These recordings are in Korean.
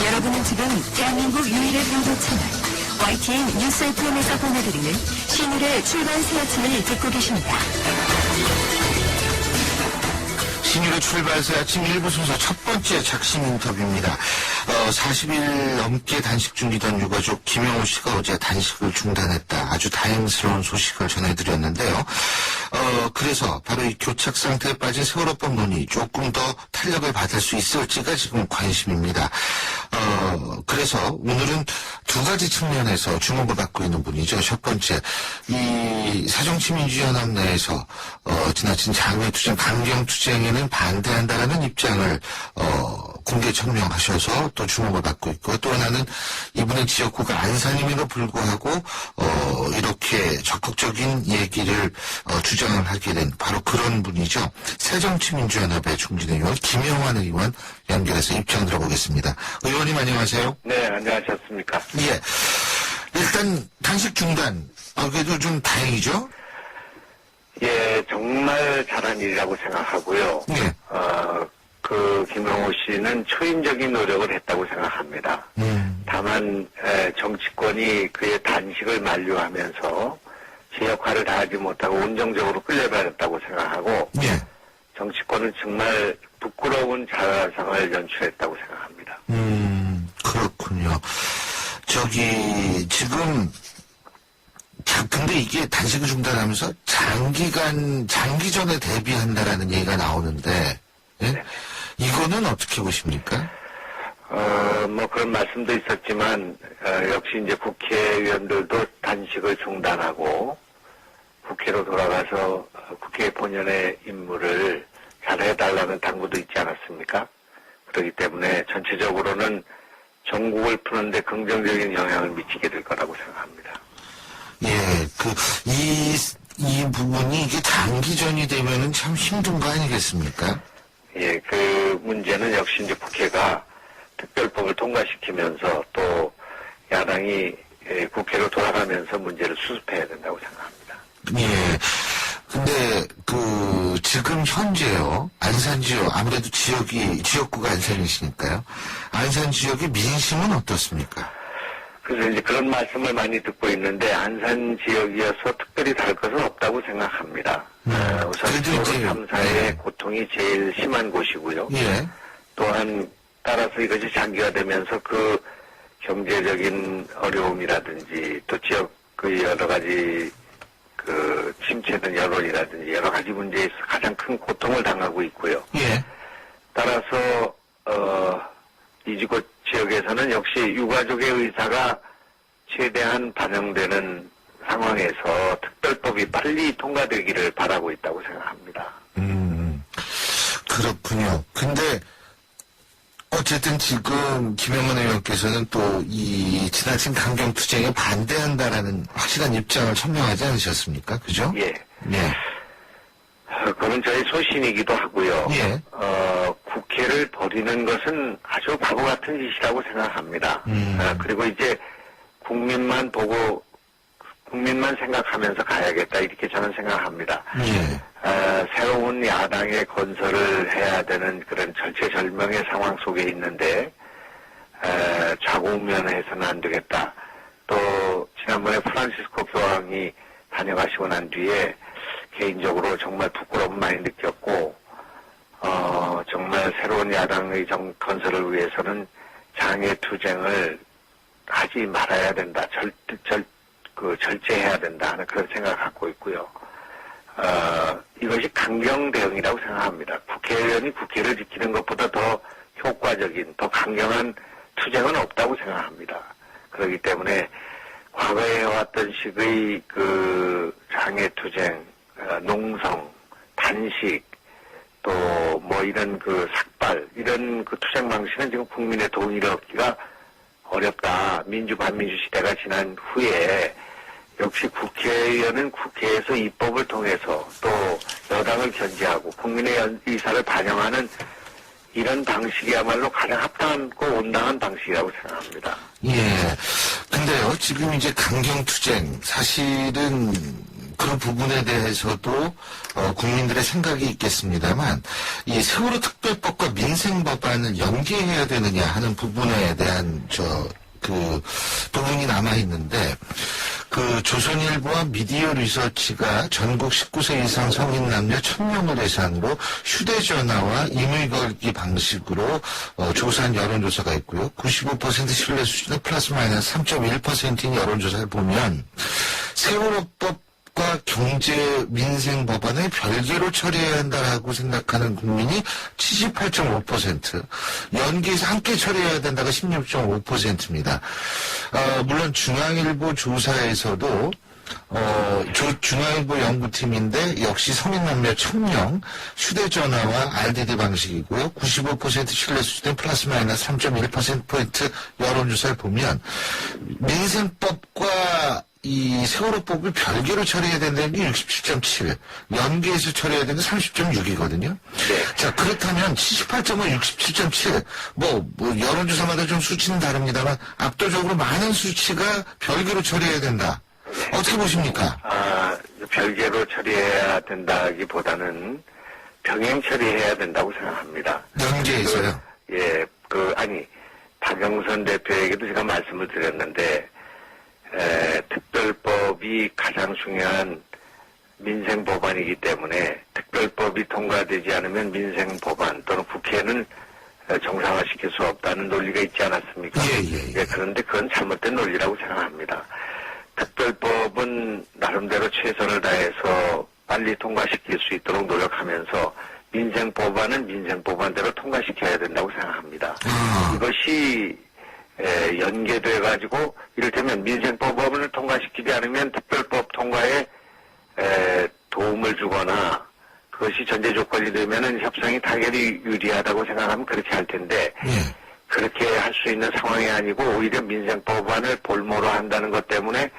여러분은 지금 대한민국 유일의 보도 채널 YTN 뉴스 FM에서 보내드리는 신일의 출발 새 아침을 듣고 계십니다. 신일의 출발새 아침 1부 순서 첫 번째 작심 인터뷰입니다. 40일 넘게 단식 중이던 유가족 김영호 씨가 어제 단식을 중단했다. 아주 다행스러운 소식을 전해드렸는데요. 그래서 바로 이 교착 상태에 빠진 세월호법 논의 조금 더 탄력을 받을 수 있을지가 지금 관심입니다. 그래서 오늘은 두 가지 측면에서 주목을 받고 있는 분이죠. 첫 번째, 이 새정치민주연합 내에서 지나친 장외투쟁, 강경투쟁에는 반대한다라는 입장을 공개 천명하셔서 또 주목을 받고 있고, 또 하나는 이분의 지역구가 안산임에도 불구하고 이렇게 적극적인 얘기를 주장을 하게 된 바로 그런 분이죠. 새정치민주연합의 중진의 의원 김영환 의원 연결해서 입장 들어보겠습니다. 의원님 안녕하세요. 네, 안녕하셨습니까? 예. 일단 단식 중단. 그래도 좀 다행이죠? 예, 정말 잘한 일이라고 생각하고요. 예. 김영호 씨는 초인적인 노력을 했다고 생각합니다. 다만, 정치권이 그의 단식을 만류하면서 제 역할을 다하지 못하고 온정적으로 끌려버렸다고 생각하고, 예. 정치권은 정말 부끄러운 자화상을 연출했다고 생각합니다. 그렇군요. 지금, 근데 이게 단식을 중단하면서 장기전에 대비한다라는 얘기가 나오는데, 예? 네. 이거는 어떻게 보십니까? 그런 말씀도 있었지만, 역시 이제 국회의원들도 단식을 중단하고, 국회로 돌아가서 국회 본연의 임무를 잘 해달라는 당부도 있지 않았습니까? 그렇기 때문에 전체적으로는 전국을 푸는데 긍정적인 영향을 미치게 될 거라고 생각합니다. 예, 이 부분이 이게 장기전이 되면은 참 힘든 거 아니겠습니까? 예, 그 문제는 역시 이제 국회가 특별법을 통과시키면서 또 야당이 국회로 돌아가면서 문제를 수습해야 된다고 생각합니다. 예. 근데 지금 현재요, 안산 지역, 아무래도 지역구가 안산이시니까요. 안산 지역의 민심은 어떻습니까? 그래서 이제 그런 말씀을 많이 듣고 있는데 안산 지역이어서 특별히 다를 것은 없다고 생각합니다. 우선 세월호 3사의 고통이 제일 심한 곳이고요. 예. 또한 따라서 이것이 장기화되면서 그 경제적인 어려움이라든지 또 지역 그 여러 가지 그 침체된 여론이라든지 여러 가지 문제에서 가장 큰 고통을 당하고 있고요. 예. 따라서 이곳 지역에서는 역시 유가족의 의사가 최대한 반영되는 상황에서 특별법이 빨리 통과되기를 바라고 있다고 생각합니다. 그렇군요. 근데 어쨌든 지금 김영환 의원께서는 또 이 지나친 강경투쟁에 반대한다라는 확실한 입장을 천명하지 않으셨습니까? 그죠? 예. 예. 그건 저희 소신이기도 하고요. 예. 국회를 버리는 것은 아주 바보 같은 짓이라고 생각합니다. 그리고 이제 국민만 보고 국민만 생각하면서 가야겠다 이렇게 저는 생각합니다. 예. 새로운 야당의 건설을 해야 되는 그런 절체절명의 상황 속에 있는데 좌고우면해서는 안 되겠다. 또 지난번에 프란시스코 교황이 다녀가시고 난 뒤에 개인적으로 정말 부끄러움 많이 느꼈고 정말 새로운 야당의 건설을 위해서는 장애투쟁을 하지 말아야 된다. 절제해야 된다 하는 그런 생각을 갖고 있고요. 이것이 강경 대응이라고 생각합니다. 국회의원이 국회를 지키는 것보다 더 효과적인, 더 강경한 투쟁은 없다고 생각합니다. 그렇기 때문에 과거에 해왔던 식의 그 장애투쟁, 농성, 단식, 또 뭐 이런 그 삭발, 이런 그 투쟁 방식은 지금 국민의 동의를 얻기가 어렵다. 반민주 시대가 지난 후에 역시 국회의원은 국회에서 입법을 통해서 또 여당을 견제하고 국민의 의사를 반영하는 이런 방식이야말로 가장 합당하고 온당한 방식이라고 생각합니다. 예. 근데요, 지금 이제 강경투쟁, 사실은 그런 부분에 대해서도 국민들의 생각이 있겠습니다만 이 세월호 특별법과 민생법안을 연계해야 되느냐 하는 부분에 대한 부분이 남아있는데, 조선일보와 미디어 리서치가 전국 19세 이상 성인 남녀 1000명을 대상으로 휴대전화와 임의 걸기 방식으로 조사한 여론조사가 있고요. 95% 신뢰 수준은 플러스 마이너스 3.1%인 여론조사를 보면, 세월호법과 경제 민생 법안을 별개로 처리해야 한다라고 생각하는 국민이 78.5%, 연계해서 함께 처리해야 된다가 16.5%입니다. 물론 중앙일보 조사에서도 중앙일보 연구팀인데 역시 성인 남녀 1000명 휴대전화와 RDD 방식이고요. 95% 신뢰 수준은 플러스 마이너스 3.1%포인트 여론조사를 보면 민생법과 이 세월호법을 별개로 처리해야 된다는 게 67.7, 연계해서 처리해야 되는 게 30.6이거든요. 네. 자, 그렇다면 78.5, 67.7, 여론조사마다 좀 수치는 다릅니다만 압도적으로 많은 수치가 별개로 처리해야 된다. 어떻게 보십니까? 별개로 처리해야 된다기보다는 병행 처리해야 된다고 생각합니다. 연계해서요? 박영선 대표에게도 제가 말씀을 드렸는데, 특별법이 가장 중요한 민생 법안이기 때문에 특별법이 통과되지 않으면 민생 법안 또는 국회는 정상화시킬 수 없다는 논리가 있지 않았습니까? 예. 그런데 그건 잘못된 논리라고 생각합니다. 특별법은 나름대로 최선을 다해서 빨리 통과시킬 수 있도록 노력하면서 민생 법안은 민생 법안대로 통과시켜야 된다고 생각합니다. 이것이 연계돼가지고 이를테면 민생법을 통과시키지 않으면 특별법 통과에 도움을 주거나 그것이 전제 조건이 되면은 협상이 타결이 유리하다고 생각하면 그렇게 할 텐데 그렇게 할 수 있는 상황이 아니고 오히려 민생법안을 볼모로 한다는 것 때문에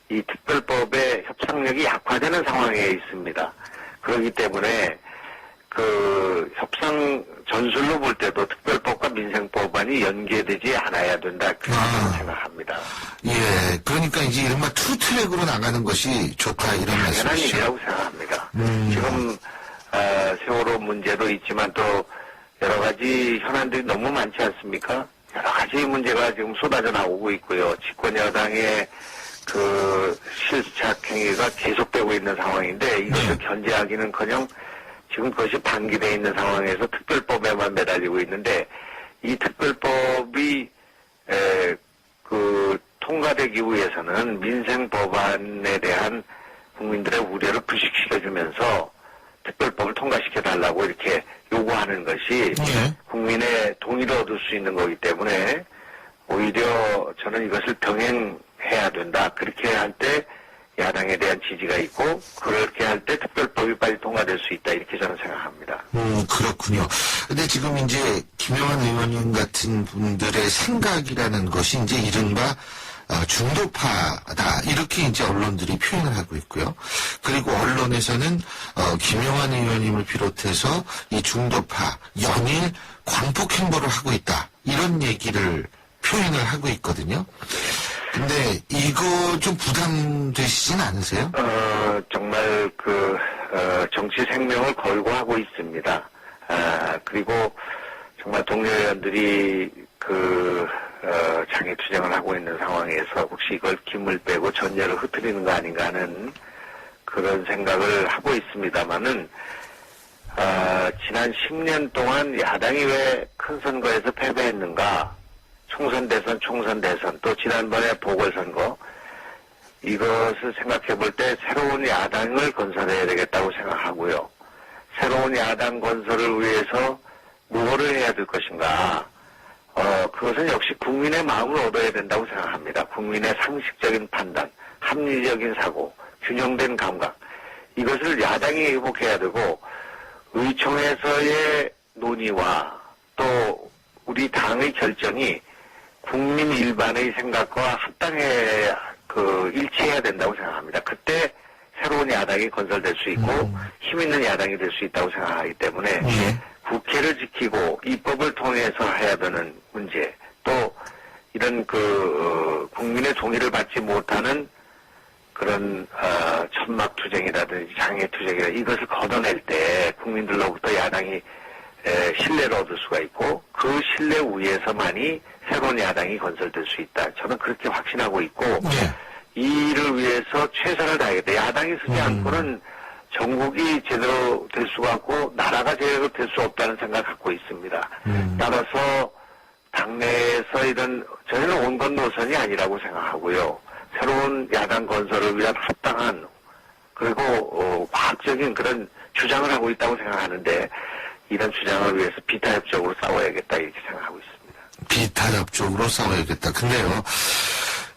이 특별법의 협상력이 약화되는 상황에 있습니다. 그렇기 때문에 협상 전술로 볼 때도 특별법과 민생법안이 연계되지 않아야 된다. 그렇게 생각합니다. 예, 그러니까 이제 이른바 투트랙으로 나가는 것이 좋다, 이런 당연한 말씀이시죠? 일이라고 생각합니다. 지금 세월호 문제도 있지만 또 여러 가지 현안들이 너무 많지 않습니까? 여러 가지 문제가 지금 쏟아져 나오고 있고요. 집권 여당의 실착 행위가 계속되고 있는 상황인데 이것을 견제하기는커녕 지금 그것이 방기되어 있는 상황에서 특별법에만 매달리고 있는데 이 특별법이 통과되기 위해서는 민생 법안에 대한 국민들의 우려를 부식시켜주면서 특별법을 통과시켜달라고 이렇게 요구하는 것이 국민의 동의를 얻을 수 있는 거기 때문에 오히려 저는 이것을 병행해야 된다. 그렇게 할 때 야당에 대한 지지가 있고 그렇게 할 때 특별법이 빨리 통과될 수 있다. 이렇게 저는 생각합니다. 그렇군요. 근데 지금 이제 김영환 의원님 같은 분들의 생각이라는 것이 이제 이른바 중도파다, 이렇게 이제 언론들이 표현을 하고 있고요. 그리고 언론에서는 김영환 의원님을 비롯해서 이 중도파 연일 광폭 행보를 하고 있다, 이런 얘기를 표현을 하고 있거든요. 근데 이거 좀 부담되시진 않으세요? 정말 정치 생명을 걸고 하고 있습니다. 그리고 정말 동료 의원들이 장애 투쟁을 하고 있는 상황에서 혹시 이걸 김을 빼고 전열을 흩트리는 거 아닌가 하는 그런 생각을 하고 있습니다만은, 지난 10년 동안 야당이 왜 큰 선거에서 패배했는가, 총선, 대선, 또 지난번에 보궐선거, 이것을 생각해 볼 때 새로운 야당을 건설해야 되겠다고 생각하고요. 새로운 야당 건설을 위해서 무엇을 해야 될 것인가, 그것은 역시 국민의 마음을 얻어야 된다고 생각합니다. 국민의 상식적인 판단, 합리적인 사고, 균형된 감각, 이것을 야당이 회복해야 되고, 의총에서의 논의와 또 우리 당의 결정이 국민 일반의 생각과 합당해 일치해야 된다고 생각합니다. 그때 새로운 야당이 건설될 수 있고 힘 있는 야당이 될 수 있다고 생각하기 때문에 국회를 지키고 입법을 통해서 해야 되는 문제, 또 이런 국민의 동의를 받지 못하는 그런 천막투쟁이라든지 장애투쟁이라 이것을 걷어낼 때 국민들로부터 야당이 신뢰를 얻을 수가 있고 그 신뢰 위에서만이 새로운 야당이 건설될 수 있다. 저는 그렇게 확신하고 있고 이를 위해서 최선을 다하겠다. 야당이 서지 않고는 전국이 제대로 될 수가 없고 나라가 제대로 될 수 없다는 생각을 갖고 있습니다. 따라서 당내에서 이런 저희는 온건 노선이 아니라고 생각하고요. 새로운 야당 건설을 위한 합당한 그리고 과학적인 그런 주장을 하고 있다고 생각하는데 이런 주장을 위해서 비타협적으로 싸워야겠다 이렇게 생각하고 있습니다. 비타협적으로 싸워야겠다. 근데요.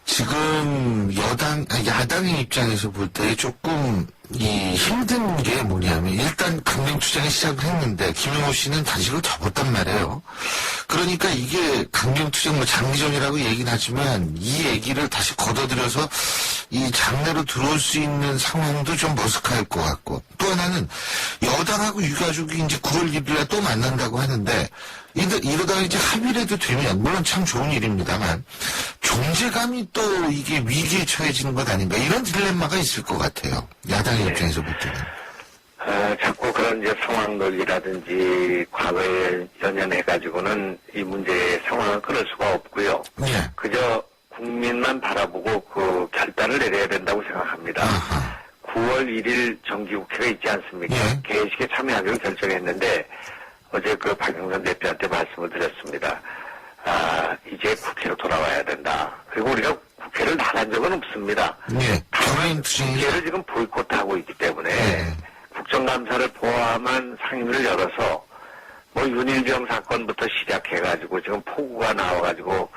지금 야당의 입장에서 볼 때 조금 힘든 게 뭐냐면 일단 강경투쟁이 시작을 했는데 김영호 씨는 단식을 접었단 말이에요. 그러니까 이게 강경투쟁 장기전이라고 얘기는 하지만 이 얘기를 다시 걷어들여서 이 장내로 들어올 수 있는 상황도 좀 머쓱할 것 같고 또 하나는 여당하고 유가족이 이제 9월 1일에 또 만난다고 하는데 이러다가 이제 합의라도 되면 물론 참 좋은 일입니다만 존재감이 또 이게 위기에 처해지는 것 아닌가 이런 딜레마가 있을 것 같아요. 야당의 입장에서 볼 때는. 자꾸 그런 이제 상황 논리라든지 과거에 연연해가지고는 이 문제의 상황을 끊을 수가 없고요. 네. 그저 국민만 바라보고 그 결단을 내려야 된다고 생각합니다. 아하. 9월 1일 정기국회가 있지 않습니까? 예. 개회식에 참여하기로 결정했는데 어제 그 박영선 대표한테 말씀을 드렸습니다. 이제 국회로 돌아와야 된다. 그리고 우리가 국회를 나간 적은 없습니다. 네. 경인투쟁이 국회를 지금 보이콧하고 있기 때문에 네. 국정감사를 포함한 상임위를 열어서 뭐 윤일병 사건부터 시작해가지고 지금 폭우가 나와가지고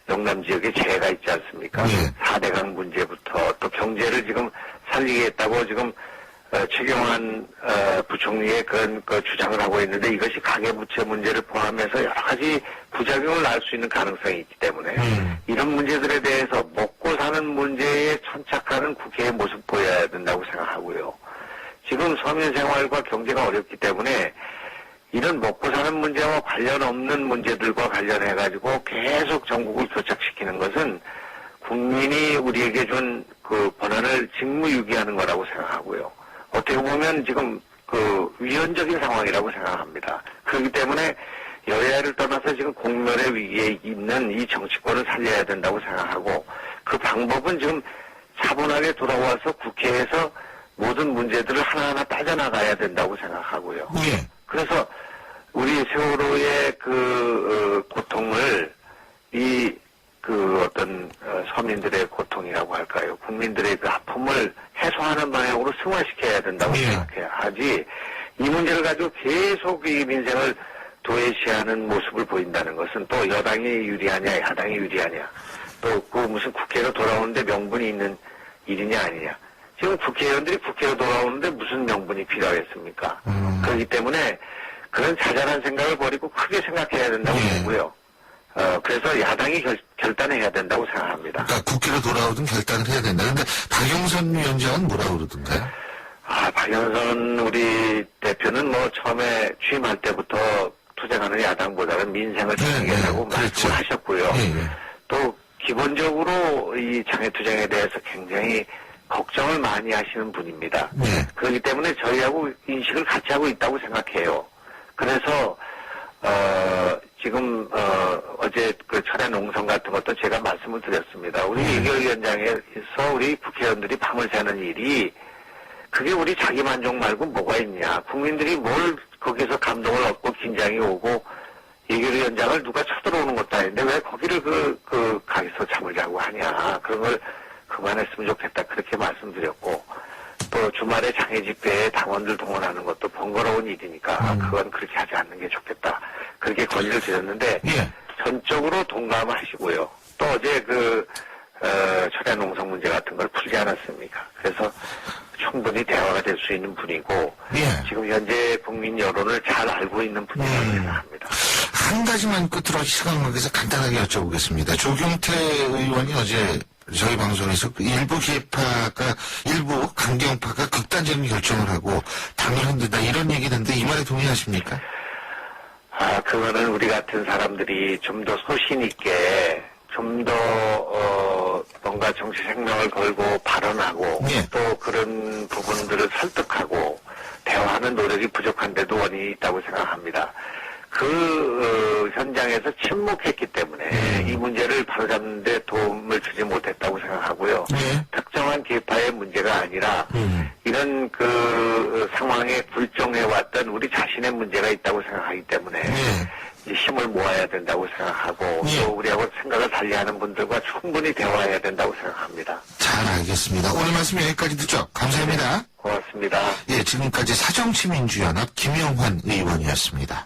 영남 지역에 재해가 있지 않습니까? 네. 4대강 문제부터 또 경제를 지금 살리겠다고 지금 최경환 부총리의 그런 주장을 하고 있는데 이것이 가계부채 문제를 포함해서 여러 가지 부작용을 낳을 수 있는 가능성이 있기 때문에 이런 문제들에 대해서 먹고 사는 문제에 천착하는 국회의 모습 보여야 된다고 생각하고요. 지금 서민 생활과 경제가 어렵기 때문에 이런 먹고 사는 문제와 관련 없는 문제들과 관련해가지고 계속 전국을 교착시키는 것은 국민이 우리에게 준 그 권한을 직무유기하는 거라고 생각하고요. 어떻게 보면 지금 그 위헌적인 상황이라고 생각합니다. 그렇기 때문에 여야를 떠나서 지금 공멸의 위기에 있는 이 정치권을 살려야 된다고 생각하고 그 방법은 지금 차분하게 돌아와서 국회에서 모든 문제들을 하나하나 따져나가야 된다고 생각하고요. 예. 그래서 우리 세월호의 그 고통을 어떤 서민들의 고통이라고 할까요? 국민들의 그 아픔을 해소하는 방향으로 승화시켜야 된다고 예. 생각해야 하지 이 문제를 가지고 계속 이 민생을 도외시하는 모습을 보인다는 것은 또 여당이 유리하냐 야당이 유리하냐 또 그 무슨 국회로 돌아오는데 명분이 있는 일이냐 아니냐 지금 국회의원들이 국회로 돌아오는데 무슨 명분이 필요하겠습니까? 그렇기 때문에 그런 자잘한 생각을 버리고 크게 생각해야 된다고 예. 보고요. 그래서 야당이 결단해야 된다고 생각합니다. 그러니까 국회로 돌아오든 결단을 해야 된다. 근데 박영선 위원장은 뭐라 그러던가요? 박영선 우리 대표는 뭐 처음에 취임할 때부터 투쟁하는 야당보다는 민생을 지키겠다고 그렇죠. 말씀을 하셨고요. 예. 또 기본적으로 이 장애투쟁에 대해서 굉장히 걱정을 많이 하시는 분입니다. 네. 그렇기 때문에 저희하고 인식을 같이 하고 있다고 생각해요. 그래서 지금 어제 그 철야 농성 같은 것도 제가 말씀을 드렸습니다. 우리 예결위원장에서 우리 국회의원들이 밤을 새는 일이 그게 우리 자기 만족 말고 뭐가 있냐. 국민들이 뭘 거기서 감동을 얻고 긴장이 오고 예결위원장을 누가 쳐들어오는 것도 아닌데 왜 거기를 가서 잠을 자고 하냐. 그런 걸 그만했으면 좋겠다. 그렇게 말씀드렸고 또 주말에 장애 집회에 당원들 동원하는 것도 번거로운 일이니까 그건 그렇게 하지 않는 게 좋겠다. 그렇게 건의를 드렸는데 예. 전적으로 동감하시고요. 또 어제 철야 농성 문제 같은 걸 풀지 않았습니까? 그래서 충분히 대화가 될 수 있는 분이고 예. 지금 현재 국민 여론을 잘 알고 있는 분이라고 생각합니다. 한 가지만 끝으로 시간 관계에서 간단하게 여쭤보겠습니다. 조경태 의원이 어제 저희 방송에서 일부 강경파가 극단적인 결정을 하고 당을 흔든다 이런 얘기를 했는데 이 말에 동의하십니까? 그거는 우리 같은 사람들이 좀 더 소신 있게 좀 더 뭔가 정치 생명을 걸고 발언하고 예. 또 그런 부분들을 설득하고 대화하는 노력이 부족한데도 원인이 있다고 생각합니다. 그 현장에서 침묵했기 때문에 이 문제를 바로잡는 데 도움을 주지 못했다고 생각하고요. 예. 특정한 계파의 문제가 아니라 이런 그 상황에 굴종해왔던 우리 자신의 문제가 있다고 생각하기 때문에 예. 이제 힘을 모아야 된다고 생각하고 예. 또 우리하고 생각을 달리하는 분들과 충분히 대화해야 된다고 생각합니다. 잘 알겠습니다. 오늘 말씀 여기까지 듣죠. 감사합니다. 고맙습니다. 예, 지금까지 사정치민주연합 김영환 의원이었습니다.